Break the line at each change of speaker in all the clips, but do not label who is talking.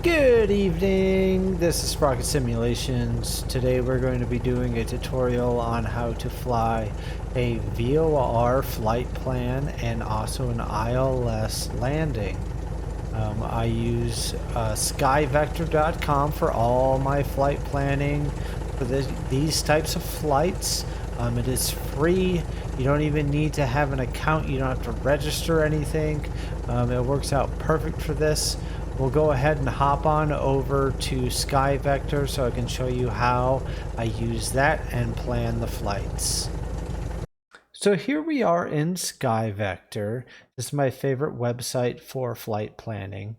Good evening, this is Sprocket Simulations. Today we're going to be doing a tutorial on how to fly a VOR flight plan and also an ILS landing. I use skyvector.com for all my flight planning for these types of flights. It is free. You don't even need to have an account. You don't have to register anything. It works out perfect for this. We'll go ahead and hop on over to SkyVector so I can show you how I use that and plan the flights. So here we are in SkyVector. This is my favorite website for flight planning.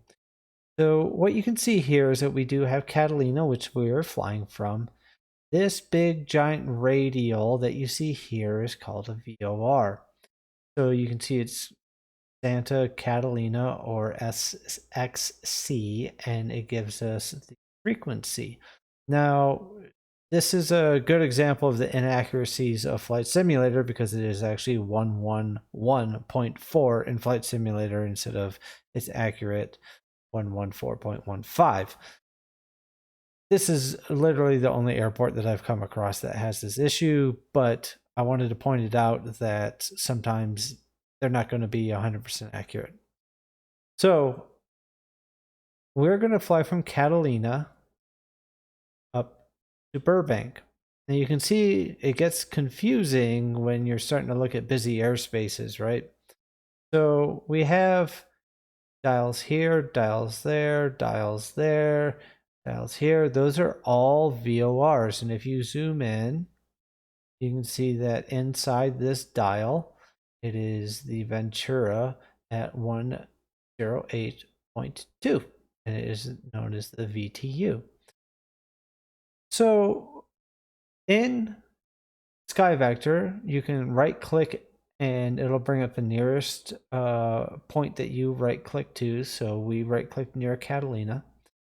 So what you can see here is that we do have Catalina, which we are flying from. This big giant radial that you see here is called a VOR. So you can see it's Santa Catalina or SXC, and it gives us the frequency. Now, this is a good example of the inaccuracies of Flight Simulator because it is actually 111.4 in Flight Simulator instead of its accurate 114.15. This is literally the only airport that I've come across that has this issue, but I wanted to point it out that sometimes they're not going to be 100% accurate. So we're going to fly from Catalina up to Burbank. Now you can see it gets confusing when you're starting to look at busy airspaces, right? So we have dials here, dials there, dials there, dials here. Those are all VORs. And if you zoom in, you can see that inside this dial, it is the Ventura at 108.2, and it is known as the VTU. So in SkyVector, you can right click and it'll bring up the nearest point that you right click to. So we right click near Catalina.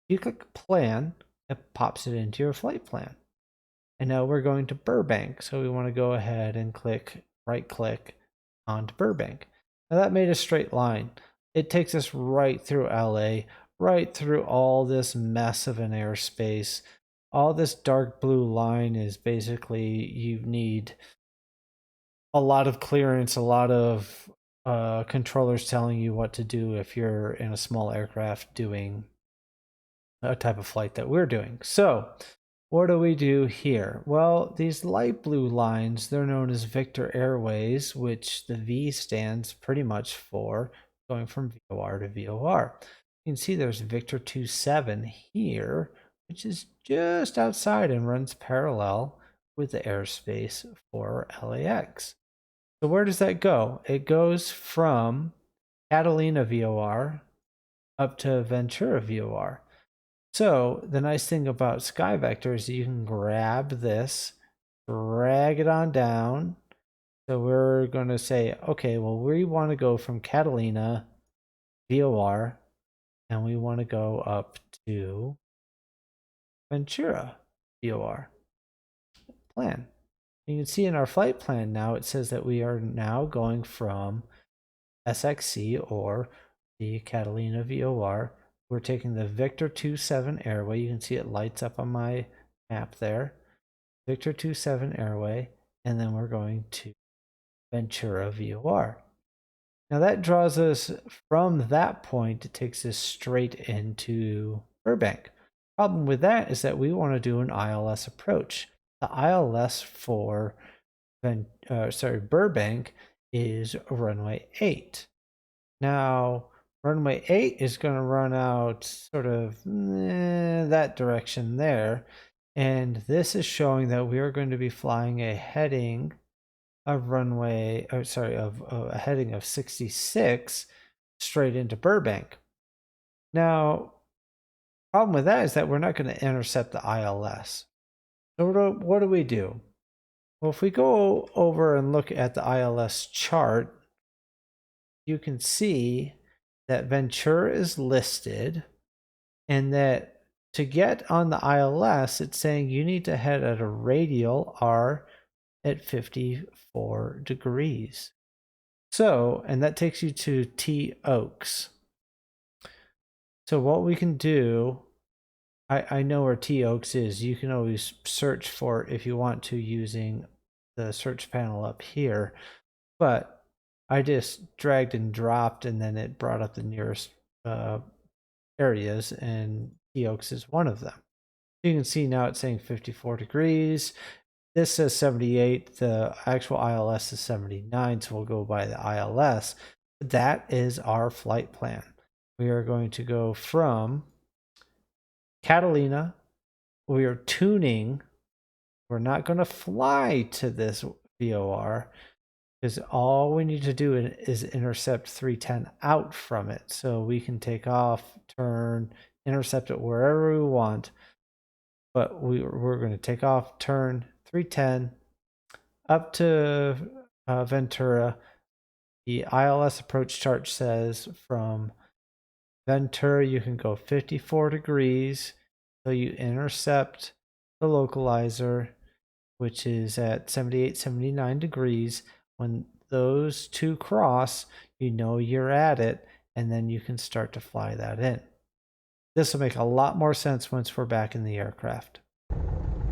You click plan, it pops it into your flight plan. And now we're going to Burbank. So we want to go ahead and right click onto Burbank. Now that made a straight line. It takes us right through LA, right through all this mess of an airspace. All this dark blue line is basically you need a lot of clearance, a lot of controllers telling you what to do if you're in a small aircraft doing a type of flight that we're doing. So what do we do here? Well, these light blue lines, they're known as Victor Airways, which the V stands pretty much for going from VOR to VOR. You can see there's Victor 27 here, which is just outside and runs parallel with the airspace for LAX. So where does that go? It goes from Catalina VOR up to Ventura VOR. So the nice thing about SkyVector is you can grab this, drag it on down. So we're going to say, okay, well, we want to go from Catalina VOR and we want to go up to Ventura VOR. Plan. You can see in our flight plan now, it says that we are now going from SXC or the Catalina VOR. We're taking the Victor 27 airway. You can see it lights up on my map there. Victor 27 airway, and then we're going to Ventura VOR. Now that draws us from that point, it takes us straight into Burbank. Problem with that is that we want to do an ILS approach. The ILS for Burbank is runway 8. Now, runway 8 is going to run out sort of that direction there. And this is showing that we are going to be flying a heading of a heading of 66 straight into Burbank. Now, problem with that is that we're not going to intercept the ILS. So what do we do? Well, if we go over and look at the ILS chart, you can see that Ventura is listed and that to get on the ILS, it's saying you need to head at a radial R at 54 degrees. So, and that takes you to T Oaks. So what we can do, I know where T Oaks is. You can always search for it if you want to using the search panel up here. But I just dragged and dropped, and then it brought up the nearest areas, and T Oaks is one of them. You can see now it's saying 54 degrees. This says 78. The actual ILS is 79, so we'll go by the ILS. That is our flight plan. We are going to go from Catalina. We are tuning. We're not going to fly to this VOR because all we need to do is intercept 310 out from it. So we can take off, turn, intercept it wherever we want. But we're going to take off, turn 310 up to Ventura. The ILS approach chart says from Ventura you can go 54 degrees. So you intercept the localizer, which is at 78, 79 degrees. When those two cross, you know you're at it, and then you can start to fly that in. This will make a lot more sense once we're back in the aircraft.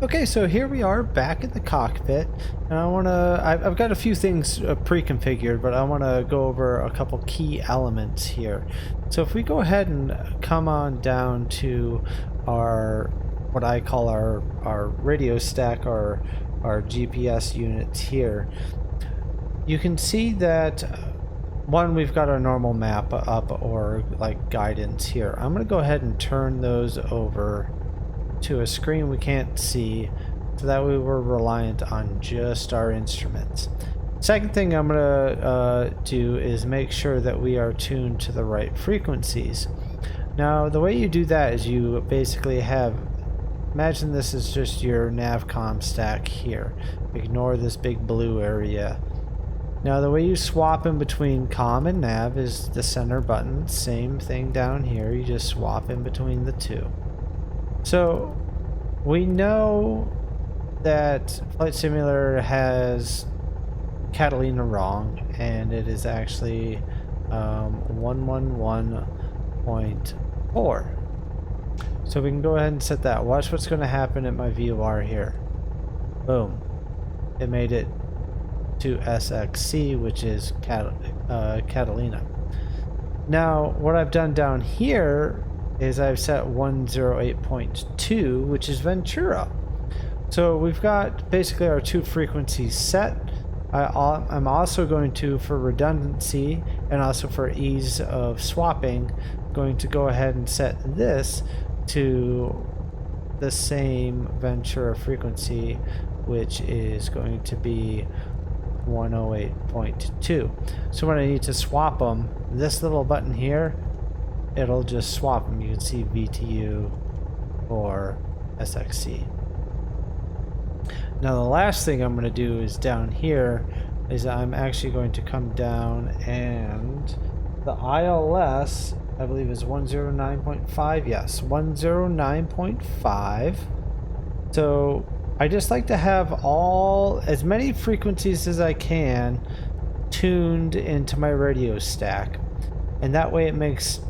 Okay, so here we are back in the cockpit, and I've got a few things pre-configured, but I want to go over a couple key elements here. So if we go ahead and come on down to our, what I call our radio stack, or our GPS units here, you can see that one, we've got our normal map up, or like guidance here. I'm going to go ahead and turn those over to a screen we can't see, so that way we're reliant on just our instruments. Second thing I'm going to do is make sure that we are tuned to the right frequencies. Now the way you do that is you basically have, imagine this is just your navcom stack here. Ignore this big blue area. Now the way you swap in between comm and nav is the center button. Same thing down here, you just swap in between the two. So we know that Flight Simulator has Catalina wrong, and it is actually 111.4. So we can go ahead and set that. Watch what's going to happen at my VOR here. Boom. It made it to SXC, which is Catalina. Now what I've done down here is I've set 108.2, which is Ventura. So we've got basically our two frequencies set. I'm also going to, for redundancy and also for ease of swapping, going to go ahead and set this to the same Ventura frequency, which is going to be 108.2. So when I need to swap them, this little button here, it'll just swap them. You can see VTU or SXC. Now the last thing I'm going to do is down here is I'm actually going to come down, and the ILS I believe is 109.5. Yes, 109.5. So I just like to have as many frequencies as I can tuned into my radio stack, and that way it makes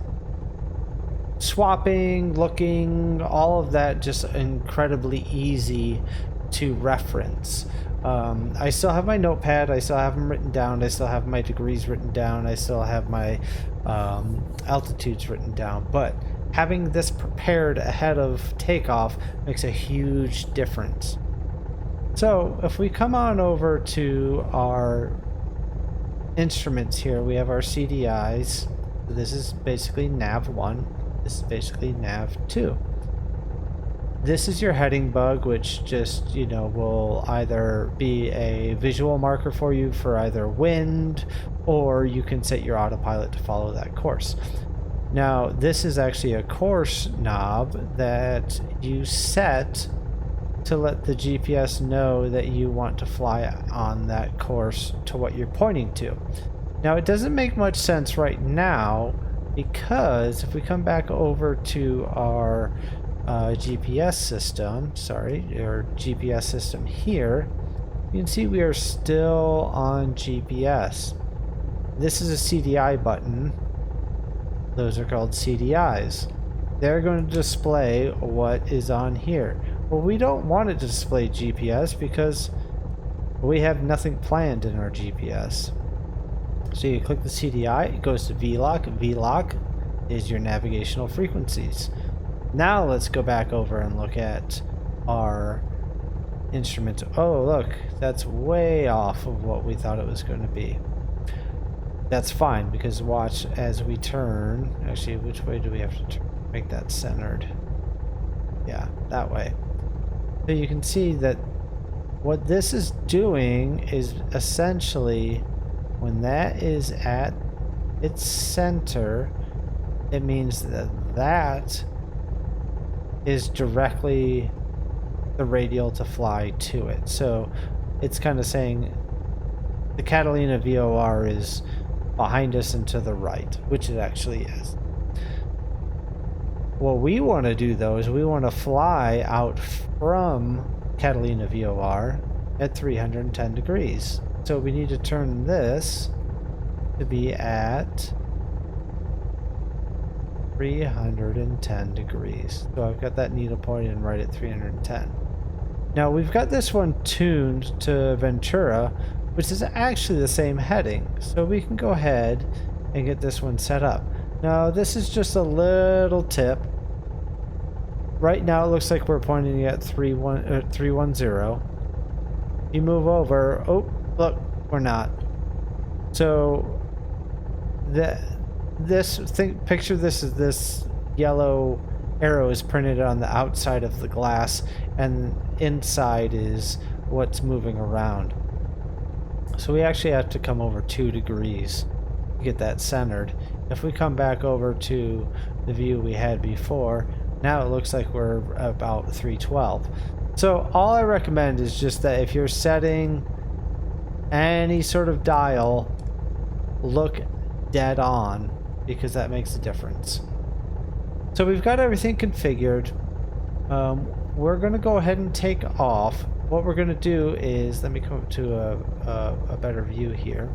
swapping, looking, all of that just incredibly easy to reference. I still have my notepad, I still have them written down, I still have my degrees written down, I still have my altitudes written down, but having this prepared ahead of takeoff makes a huge difference. So if we come on over to our instruments here, we have our CDIs. This is basically nav 1. This is basically nav 2. This is your heading bug, which just, will either be a visual marker for you for either wind, or you can set your autopilot to follow that course. Now, this is actually a course knob that you set to let the GPS know that you want to fly on that course to what you're pointing to. Now, it doesn't make much sense right now, because if we come back over to our GPS system, our GPS system here, you can see we are still on GPS. This is a CDI button. Those are called CDIs. they're going to display what is on here. Well, we don't want it to display GPS because we have nothing planned in our GPS. So you click the CDI, it goes to VLOC. VLOC is your navigational frequencies. Now let's go back over and look at our instrument. Oh, look, that's way off of what we thought it was going to be. That's fine, because watch as we turn. Actually, which way do we have to turn? Make that centered. Yeah, that way. So you can see that what this is doing is essentially, when that is at its center, it means that that is directly the radial to fly to it. So it's kind of saying the Catalina VOR is behind us and to the right, which it actually is. What we want to do though is we want to fly out from Catalina VOR at 310 degrees. So we need to turn this to be at 310 degrees. So I've got that needle pointed right at 310. Now we've got this one tuned to Ventura, which is actually the same heading. So we can go ahead and get this one set up. Now this is just a little tip. Right now it looks like we're pointing at 310. You move over, oh look, we're not. So picture this as this yellow arrow is printed on the outside of the glass, and inside is what's moving around. So we actually have to come over 2 degrees to get that centered. If we come back over to the view we had before, now it looks like we're about 312. So all I recommend is just that if you're setting any sort of dial, look dead on, because that makes a difference. So we've got everything configured. We're going to go ahead and take off. What we're going to do is, let me come up to a better view here.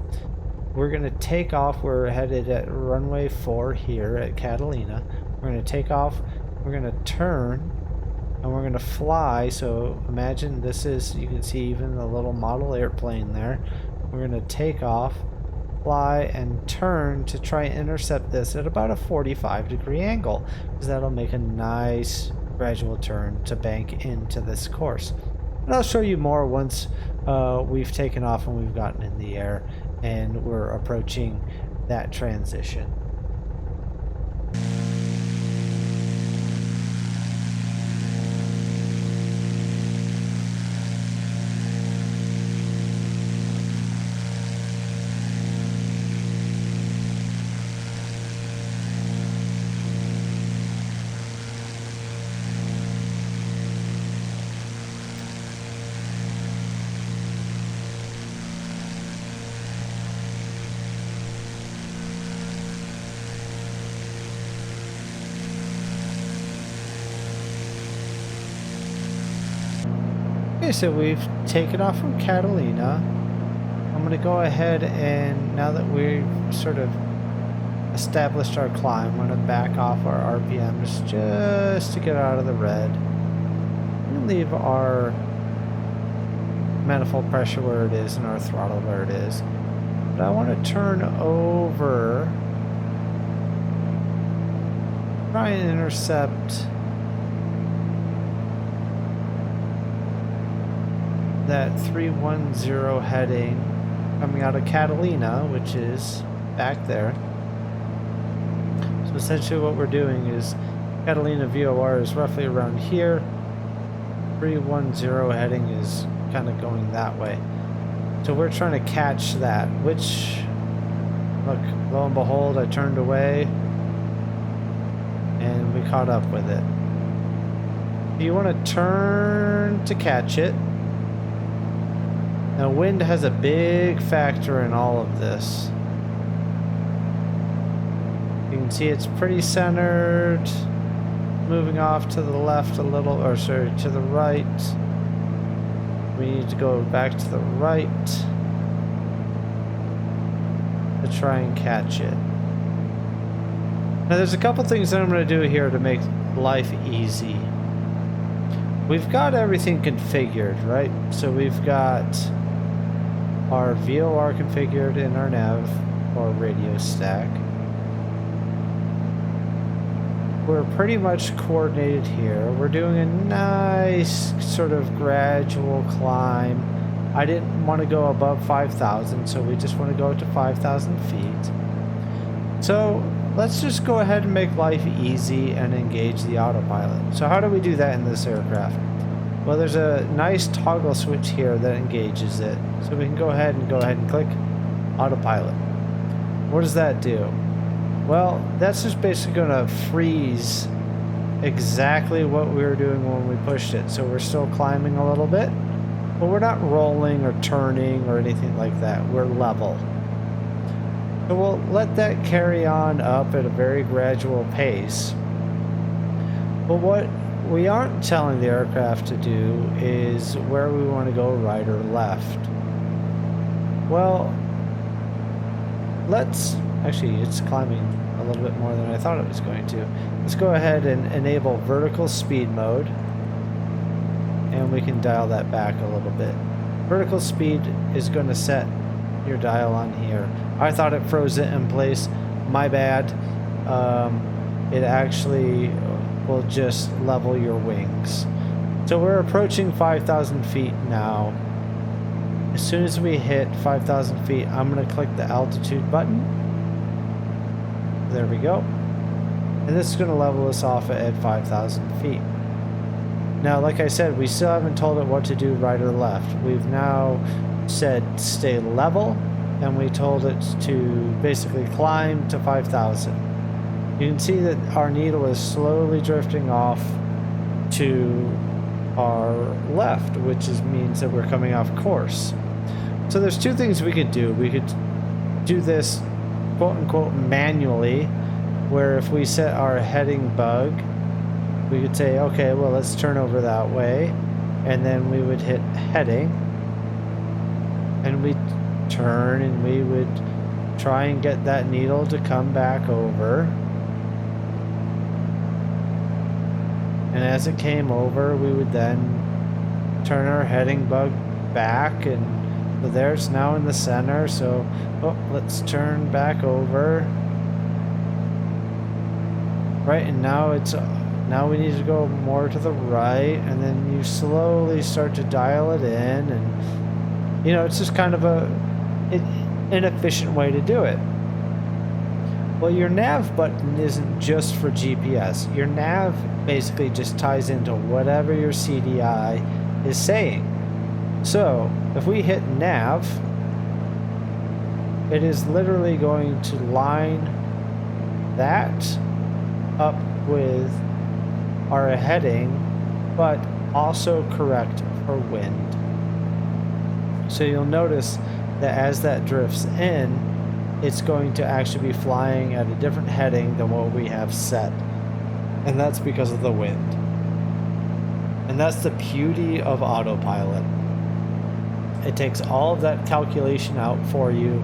We're going to take off. We're headed at runway 4 here at Catalina. We're going to take off. We're going to turn, and we're going to fly. So imagine this is, you can see even the little model airplane there. We're going to take off, fly, and turn to try and intercept this at about a 45-degree angle, because that'll make a nice gradual turn to bank into this course. And I'll show you more once we've taken off and we've gotten in the air and we're approaching that transition. Okay, so we've taken off from Catalina. I'm going to go ahead and, now that we've sort of established our climb, I'm going to back off our RPMs just to get out of the red. And leave our manifold pressure where it is and our throttle where it is. But I want to turn over, try and intercept that 310 heading coming out of Catalina, which is back there. So essentially what we're doing is Catalina VOR is roughly around here. 310 heading is kind of going that way. So we're trying to catch that, which, look, lo and behold, I turned away and we caught up with it. You want to turn to catch it. Now, wind has a big factor in all of this. You can see it's pretty centered, moving off to the left a little, or sorry, to the right. We need to go back to the right to try and catch it. Now there's a couple things that I'm going to do here to make life easy. We've got everything configured, right? So we've got our VOR configured in our nav or radio stack. We're pretty much coordinated here. We're doing a nice sort of gradual climb. I didn't want to go above 5,000, so we just want to go to 5,000 feet. So let's just go ahead and make life easy and engage the autopilot. So how do we do that in this aircraft? Well, there's a nice toggle switch here that engages it. So we can go ahead and click autopilot. What does that do? Well, that's just basically going to freeze exactly what we were doing when we pushed it. So we're still climbing a little bit, but we're not rolling or turning or anything like that. We're level. So we'll let that carry on up at a very gradual pace. But what we aren't telling the aircraft to do is where we want to go, right or left. Well, actually, it's climbing a little bit more than I thought it was going to. Let's go ahead and enable vertical speed mode. And we can dial that back a little bit. Vertical speed is going to set your dial on here. I thought it froze it in place. My bad. It actually will just level your wings. So we're approaching 5,000 feet now. As soon as we hit 5,000 feet, I'm going to click the altitude button. There we go. And this is going to level us off at 5,000 feet. Now, like I said, we still haven't told it what to do, right or left. We've now said stay level, and we told it to basically climb to 5,000. You can see that our needle is slowly drifting off to our left, which means that we're coming off course. So there's two things we could do. We could do this quote-unquote manually, where if we set our heading bug, we could say, okay, well, let's turn over that way, and then we would hit heading, and we'd turn, and we would try and get that needle to come back over. And as it came over, we would then turn our heading bug back, and so there it's now in the center. So, let's turn back over. Right, and now we need to go more to the right, and then you slowly start to dial it in, and it's just kind of an efficient way to do it. Well, your nav button isn't just for GPS. Your nav basically just ties into whatever your CDI is saying. So if we hit nav, it is literally going to line that up with our heading, but also correct for wind. So you'll notice that as that drifts in, it's going to actually be flying at a different heading than what we have set. And that's because of the wind. And that's the beauty of Autopilot. It takes all of that calculation out for you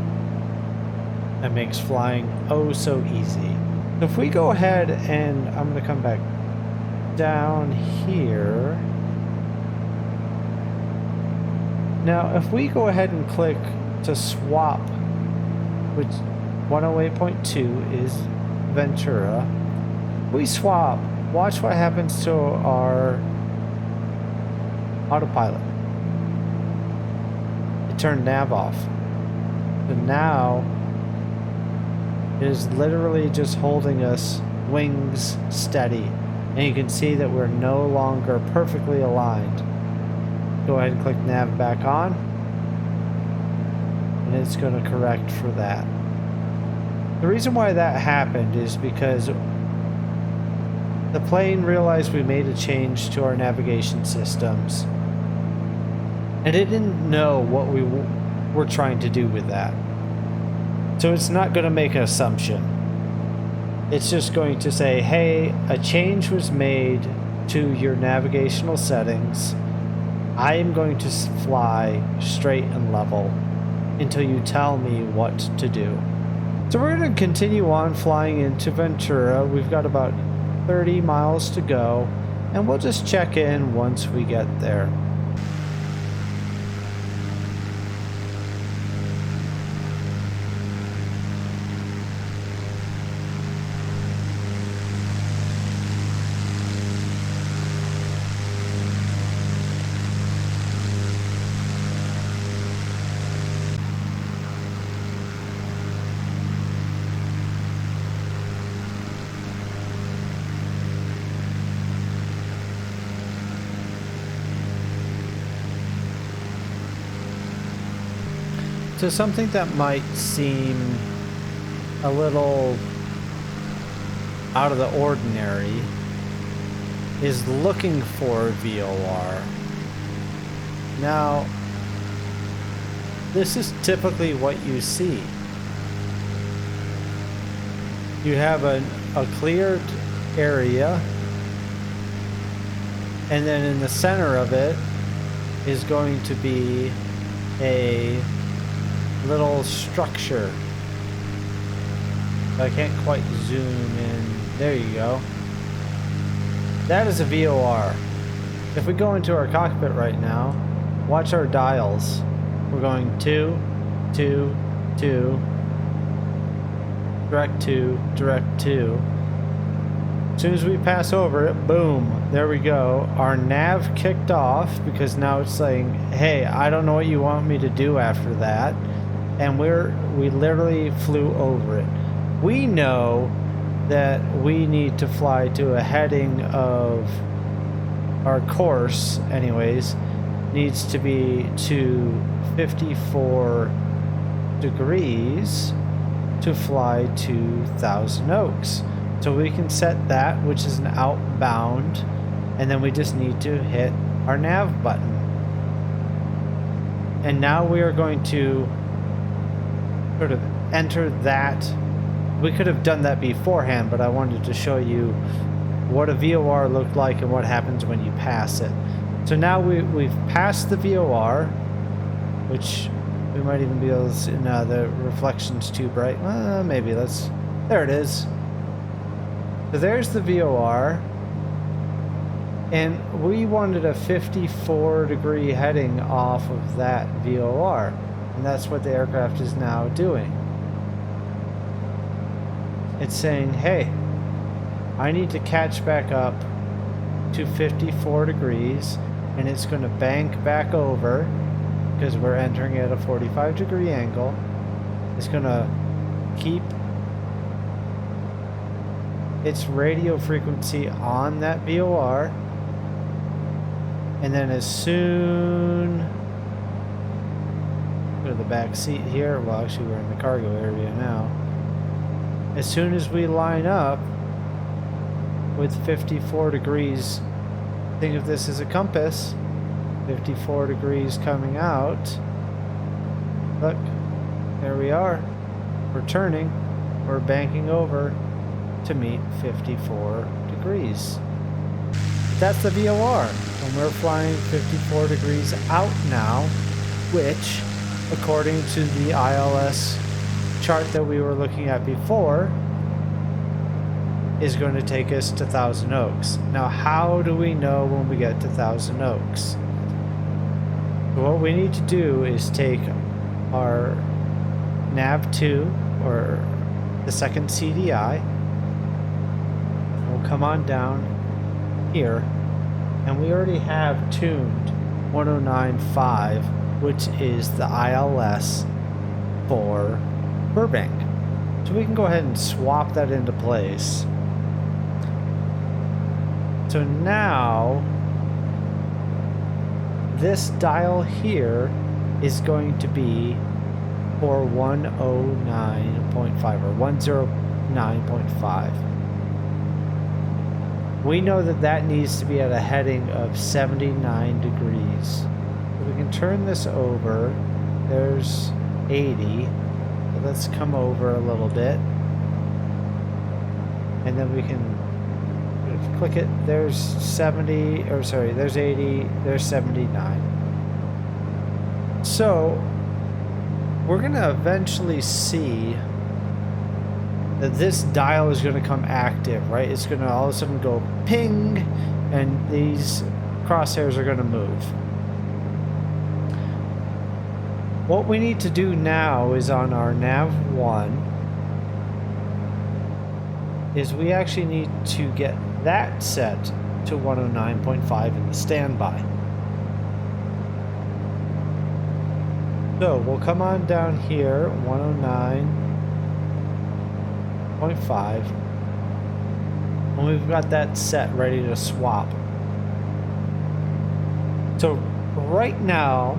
and makes flying oh so easy. So if we go ahead and I'm going to come back down here. Now, if we go ahead and click to swap, which 108.2 is Ventura, we swap, watch what happens to our autopilot. It turned nav off. So now it is literally just holding us wings steady. And you can see that we're no longer perfectly aligned. Go ahead and click nav back on, and it's going to correct for that. The reason why that happened is because the plane realized we made a change to our navigation systems, and it didn't know what we were trying to do with that. So it's not going to make an assumption. It's just going to say, hey, a change was made to your navigational settings. I am going to fly straight and level until you tell me what to do. So we're going to continue on flying into Ventura. We've got about 30 miles to go, and we'll just check in once we get there. So something that might seem a little out of the ordinary is looking for a VOR. Now, this is typically what you see. You have a cleared area, and then in the center of it is going to be a little structure. I can't quite zoom in. There you go. That is a VOR. If we go into our cockpit right now, watch our dials. We're going 2, 2, 2, direct 2, direct 2. As soon as we pass over it, boom, there we go. Our nav kicked off because now it's saying, hey, I don't know what you want me to do after that. And we literally flew over it. We know that we need to fly to a heading of our course, anyways, needs to be to 54 degrees to fly to Thousand Oaks. So we can set that, which is an outbound, and then we just need to hit our nav button. And now we are going to sort of enter that. We could have done that beforehand, but I wanted to show you what a VOR looked like and what happens when you pass it. So now we've passed the VOR, which we might even be able to see. No, the reflection's too bright. Maybe there it is. So there's the VOR, and we wanted a 54 degree heading off of that VOR. And that's what the aircraft is now doing. It's saying, hey, I need to catch back up to 54 degrees, and it's going to bank back over because we're entering at a 45 degree angle. It's going to keep its radio frequency on that VOR, and then as soon go to the back seat here. Well, actually, we're in the cargo area now. As soon as we line up with 54 degrees, think of this as a compass. 54 degrees coming out. Look, there we are. We're turning. We're banking over to meet 54 degrees. That's the VOR. And we're flying 54 degrees out now, which, according to the ILS chart that we were looking at before, is going to take us to Thousand Oaks. Now, how do we know when we get to Thousand Oaks? What we need to do is take our nav2, or the second CDI. We'll come on down here, and we already have tuned 109.5, which is the ILS for Burbank. So we can go ahead and swap that into place. So now this dial here is going to be for 109.5 or 109.5. We know that that needs to be at a heading of 79 degrees. So we can turn this over. There's 80. So let's come over a little bit. And then we can click it. There's 70, or sorry, there's 80, there's 79. So we're going to eventually see that this dial is going to come active, right? It's going to all of a sudden go ping, and these crosshairs are going to move. What we need to do now is on our nav 1 is we actually need to get that set to 109.5 in the standby. So we'll come on down here, 109.5, and we've got that set ready to swap. So right now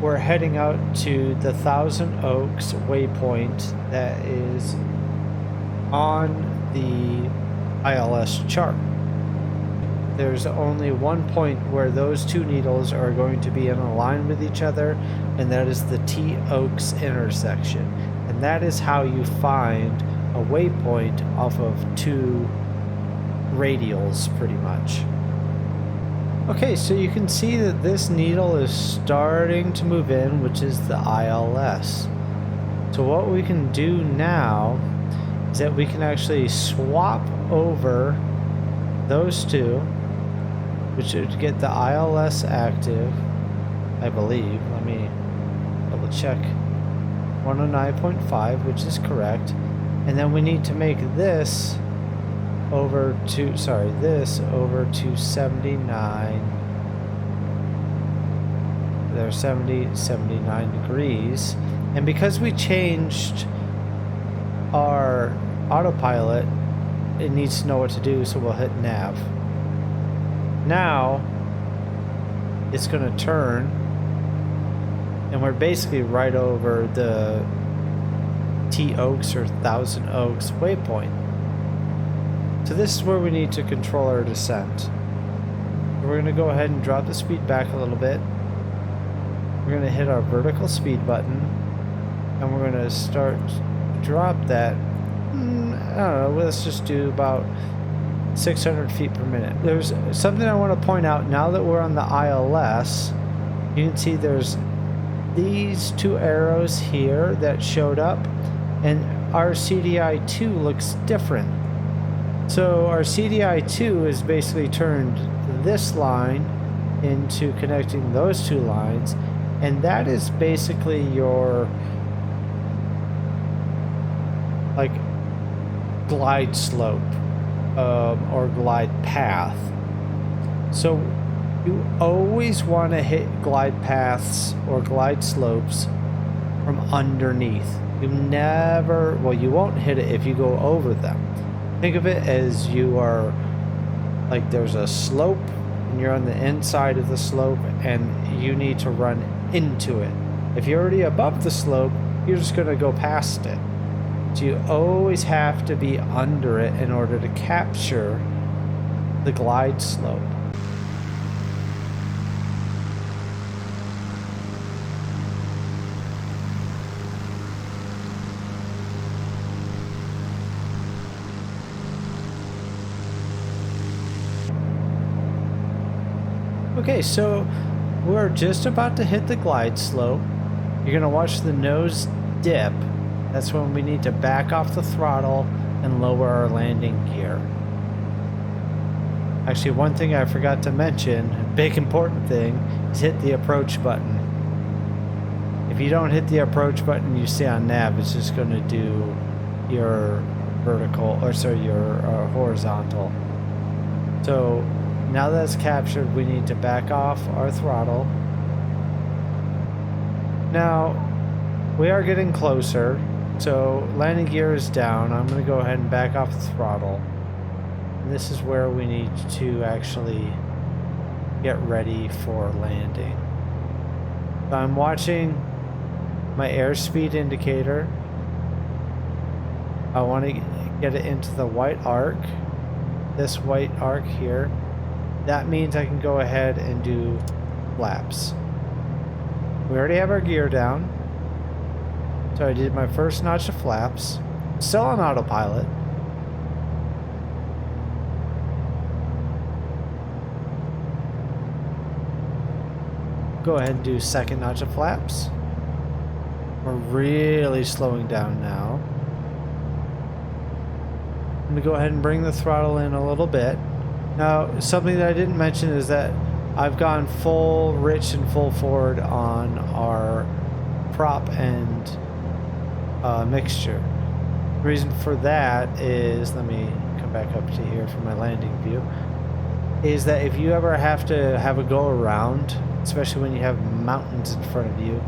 we're heading out to the Thousand Oaks waypoint that is on the ILS chart. There's only one point where those two needles are going to be in a line with each other, and that is the T Oaks intersection. And that is how you find a waypoint off of two radials, pretty much. Okay, so you can see that this needle is starting to move in, which is the ILS. So what we can do now is that we can actually swap over those two, which would get the ILS active, I believe. Let me double check. 109.5, which is correct. And then we need to make this over to, this over to 79. They're 79 degrees. And because we changed our autopilot, it needs to know what to do, so we'll hit nav. Now it's going to turn, and we're basically right over the T Oaks or Thousand Oaks waypoint. So this is where we need to control our descent. We're going to go ahead and drop the speed back a little bit. We're going to hit our vertical speed button, and we're going to start to drop that. I don't know, let's just do about 600 feet per minute. There's something I want to point out now that we're on the ILS. You can see there's these two arrows here that showed up, and our CDI2 looks different. So our CDI2 is basically turned this line into connecting those two lines, and that is basically your like glide slope or glide path. So you always want to hit glide paths or glide slopes from underneath. You never, well, you won't hit it if you go over them. Think of it as you are, like there's a slope and you're on the inside of the slope and you need to run into it. If you're already above the slope, you're just going to go past it. So you always have to be under it in order to capture the glide slope. Okay, so we're just about to hit the glide slope. You're going to watch the nose dip. That's when we need to back off the throttle and lower our landing gear. Actually, one thing I forgot to mention, a big important thing, is hit the approach button. If you don't hit the approach button you see on nav, it's just going to do your vertical, or sorry, your horizontal. So now that's captured, we need to back off our throttle. Now, we are getting closer, so landing gear is down. I'm going to go ahead and back off the throttle. And this is where we need to actually get ready for landing. So I'm watching my airspeed indicator. I want to get it into the white arc, this white arc here. That means I can go ahead and do flaps. We already have our gear down. So I did my first notch of flaps. Still on autopilot. Go ahead and do second notch of flaps. We're really slowing down now. I'm gonna go ahead and bring the throttle in a little bit. Now, something that I didn't mention is that I've gone full rich and full forward on our prop and mixture. The reason for that is, let me come back up to here for my landing view, is that if you ever have to have a go around, especially when you have mountains in front of you,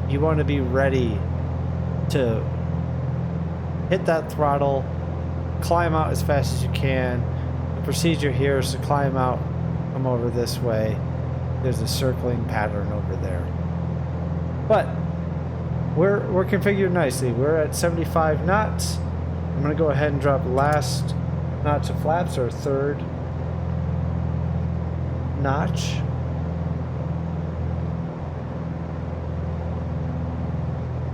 you want to be ready to hit that throttle, climb out as fast as you can. The procedure here is to climb out, come over this way. There's a circling pattern over there. But we're configured nicely. We're at 75 knots. I'm going to go ahead and drop last notch of flaps, or third notch.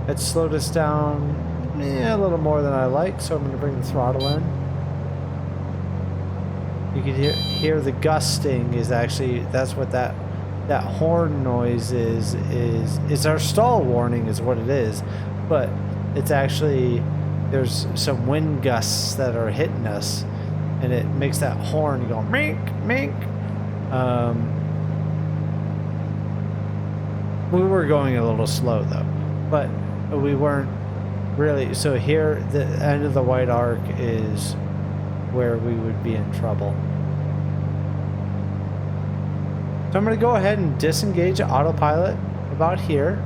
It slowed us down a little more than I like, so I'm going to bring the throttle in. You can hear the gusting is actually, that's what that horn noise is. It's our stall warning is what it is, but it's actually, there's some wind gusts that are hitting us, and it makes that horn go mink, mink. We were going a little slow though, but we weren't really. So here, the end of the white arc is where we would be in trouble. So I'm going to go ahead and disengage autopilot about here.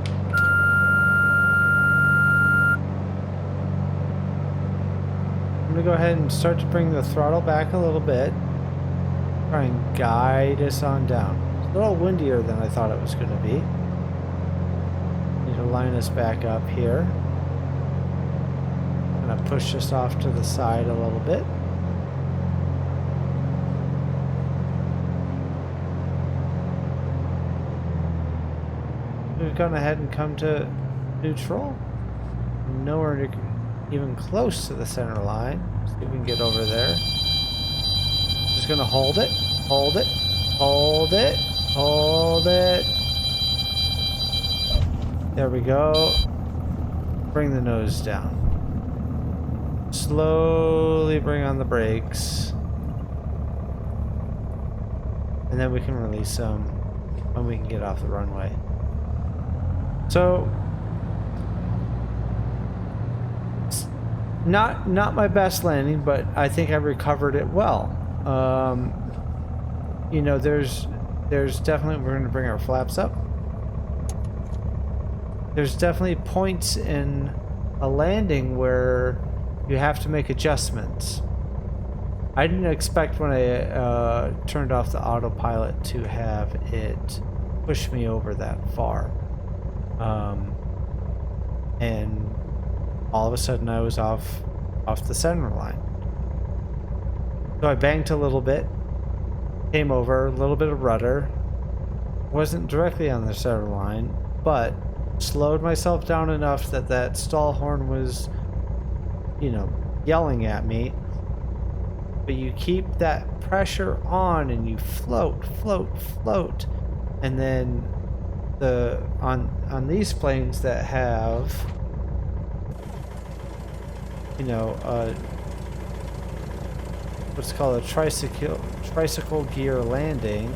I'm going to go ahead and start to bring the throttle back a little bit. Try and guide us on down. It's a little windier than I thought it was going to be. Need to line us back up here. I'm going to push this off to the side a little bit. We've gone ahead and come to neutral. Nowhere even close to the center line. See if we can get over there. Just gonna hold it, hold it, hold it, hold it. There we go. Bring the nose down. Slowly bring on the brakes. And then we can release them when we can get off the runway. So, not my best landing, but I think I recovered it well. You know, there's definitely, we're going to bring our flaps up. There's definitely points in a landing where you have to make adjustments. I didn't expect when I turned off the autopilot to have it push me over that far. And all of a sudden I was off the center line. So I banked a little bit, came over, a little bit of rudder, wasn't directly on the center line, but slowed myself down enough that that stall horn was, you know, yelling at me. But you keep that pressure on and you float, float, float, and then on these planes that have, you know, what's called a tricycle gear landing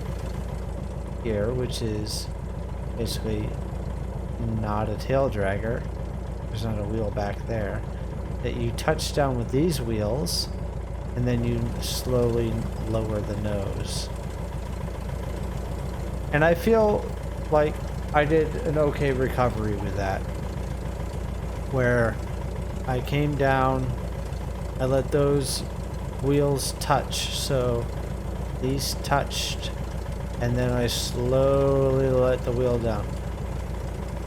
gear, which is basically not a tail dragger. There's not a wheel back there. That you touch down with these wheels, and then you slowly lower the nose. And I feel like I did an okay recovery with that, where I came down, I let those wheels touch, so these touched, and then I slowly let the wheel down.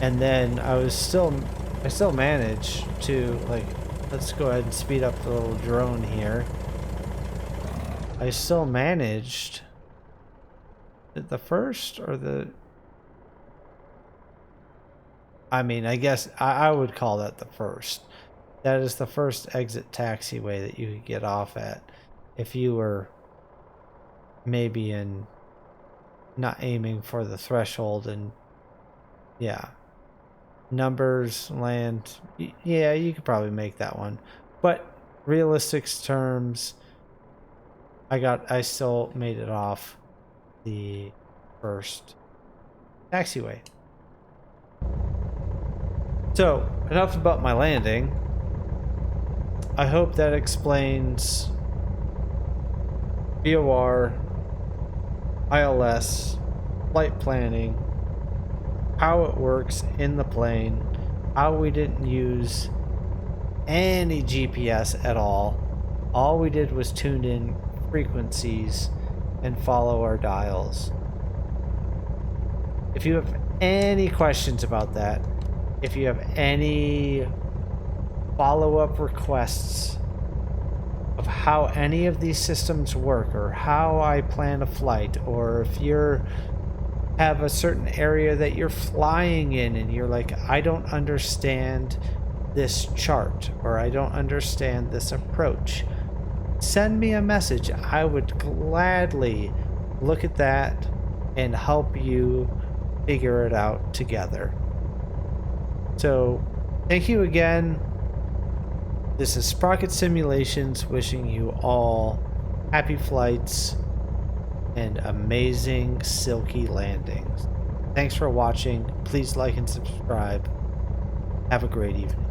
And then I still managed to, like, let's go ahead and speed up the little drone here. I still managed, the first or the, I mean, I guess I would call that the first. That is the first exit taxiway that you could get off at if you were maybe not aiming for the threshold. And yeah, numbers, land, yeah, you could probably make that one. But realistic terms, I still made it off the first taxiway. So, enough about my landing. I hope that explains VOR, ILS, flight planning, how it works in the plane, how we didn't use any GPS at all. All we did was tune in frequencies and follow our dials. If you have any questions about that, if you have any follow-up requests of how any of these systems work, or how I plan a flight, or if you're have a certain area that you're flying in and you're like, I don't understand this chart, or I don't understand this approach, send me a message. I would gladly look at that and help you figure it out together. So thank you again. This is Sprocket Simulations wishing you all happy flights and amazing silky landings. Thanks for watching. Please like and subscribe. Have a great evening.